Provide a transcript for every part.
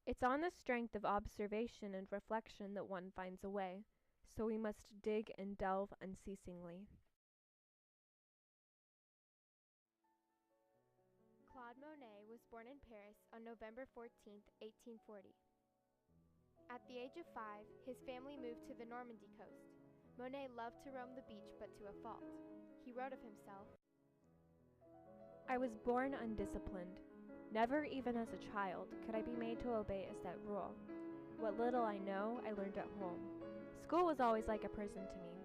It's on the strength of observation and reflection that one finds a way, so we must dig and delve unceasingly. Claude Monet was born in Paris on November 14, 1840. At the age of 5, his family moved to the Normandy coast. Monet loved to roam the beach, but to a fault. He wrote of himself, "I was born undisciplined. Never even as a child could I be made to obey a set rule. What little I know, I learned at home. School was always like a prison to me.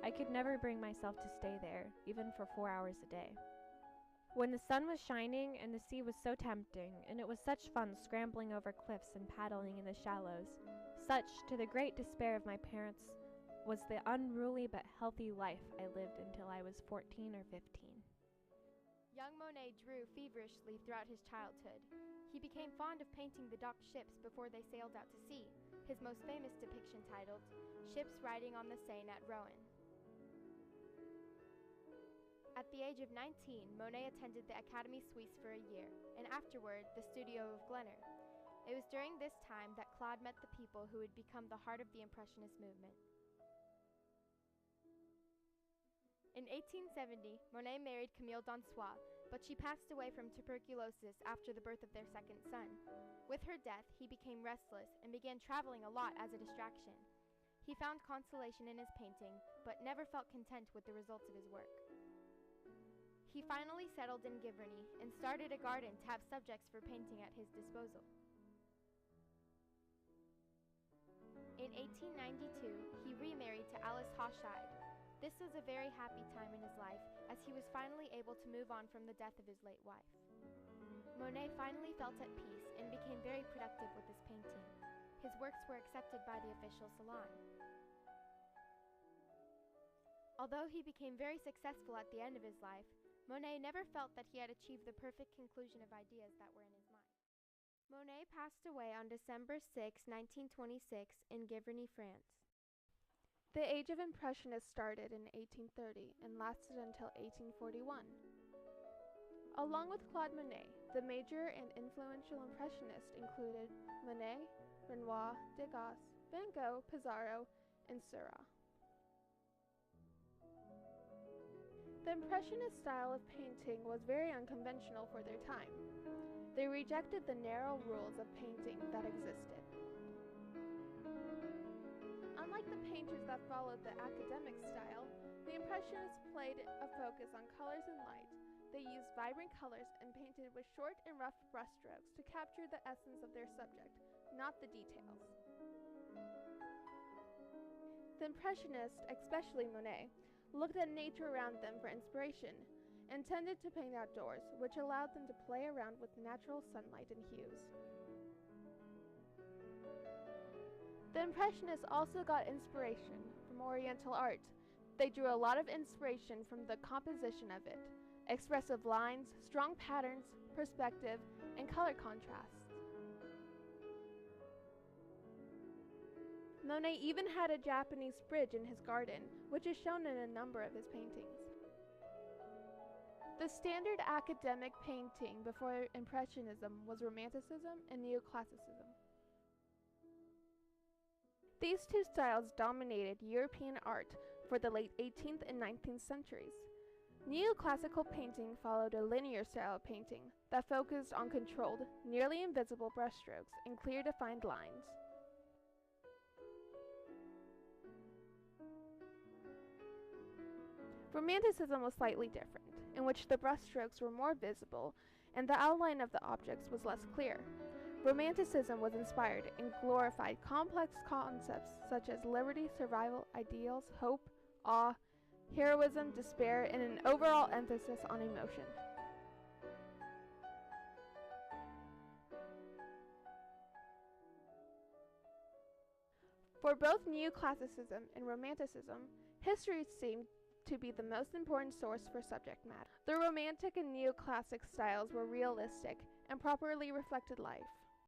I could never bring myself to stay there, even for 4 hours a day. When the sun was shining and the sea was so tempting, and it was such fun scrambling over cliffs and paddling in the shallows, such, to the great despair of my parents, was the unruly but healthy life I lived until I was 14 or 15. Young Monet drew feverishly throughout his childhood. He became fond of painting the docked ships before they sailed out to sea, his most famous depiction titled, Ships Riding on the Seine at Rouen. At the age of 19, Monet attended the Académie Suisse for a year, and afterward the studio of Glenner. It was during this time that Claude met the people who would become the heart of the Impressionist movement. In 1870, Monet married Camille Dansois, but she passed away from tuberculosis after the birth of their second son. With her death, he became restless and began traveling a lot as a distraction. He found consolation in his painting, but never felt content with the results of his work. He finally settled in Giverny and started a garden to have subjects for painting at his disposal. In 1892, he remarried to Alice Hochschild. This was a very happy time in his life, as he was finally able to move on from the death of his late wife. Monet finally felt at peace and became very productive with his painting. His works were accepted by the official salon. Although he became very successful at the end of his life, Monet never felt that he had achieved the perfect conclusion of ideas that were in his mind. Monet passed away on December 6, 1926, in Giverny, France. The age of Impressionists started in 1830 and lasted until 1841. Along with Claude Monet, the major and influential Impressionists included Monet, Renoir, Degas, Van Gogh, Pissarro, and Seurat. The Impressionist style of painting was very unconventional for their time. They rejected the narrow rules of painting that existed. Unlike the painters that followed the academic style, the Impressionists played a focus on colors and light. They used vibrant colors and painted with short and rough brushstrokes to capture the essence of their subject, not the details. The Impressionists, especially Monet, looked at nature around them for inspiration, and tended to paint outdoors, which allowed them to play around with natural sunlight and hues. The Impressionists also got inspiration from Oriental art. They drew a lot of inspiration from the composition of it, expressive lines, strong patterns, perspective, and color contrasts. Monet even had a Japanese bridge in his garden, which is shown in a number of his paintings. The standard academic painting before Impressionism was Romanticism and Neoclassicism. These two styles dominated European art for the late 18th and 19th centuries. Neoclassical painting followed a linear style of painting that focused on controlled, nearly invisible brushstrokes and clear defined lines. Romanticism was slightly different, in which the brushstrokes were more visible and the outline of the objects was less clear. Romanticism was inspired and glorified complex concepts such as liberty, survival, ideals, hope, awe, heroism, despair, and an overall emphasis on emotion. For both Neoclassicism and Romanticism, history seemed to be the most important source for subject matter. The Romantic and Neoclassic styles were realistic and properly reflected life.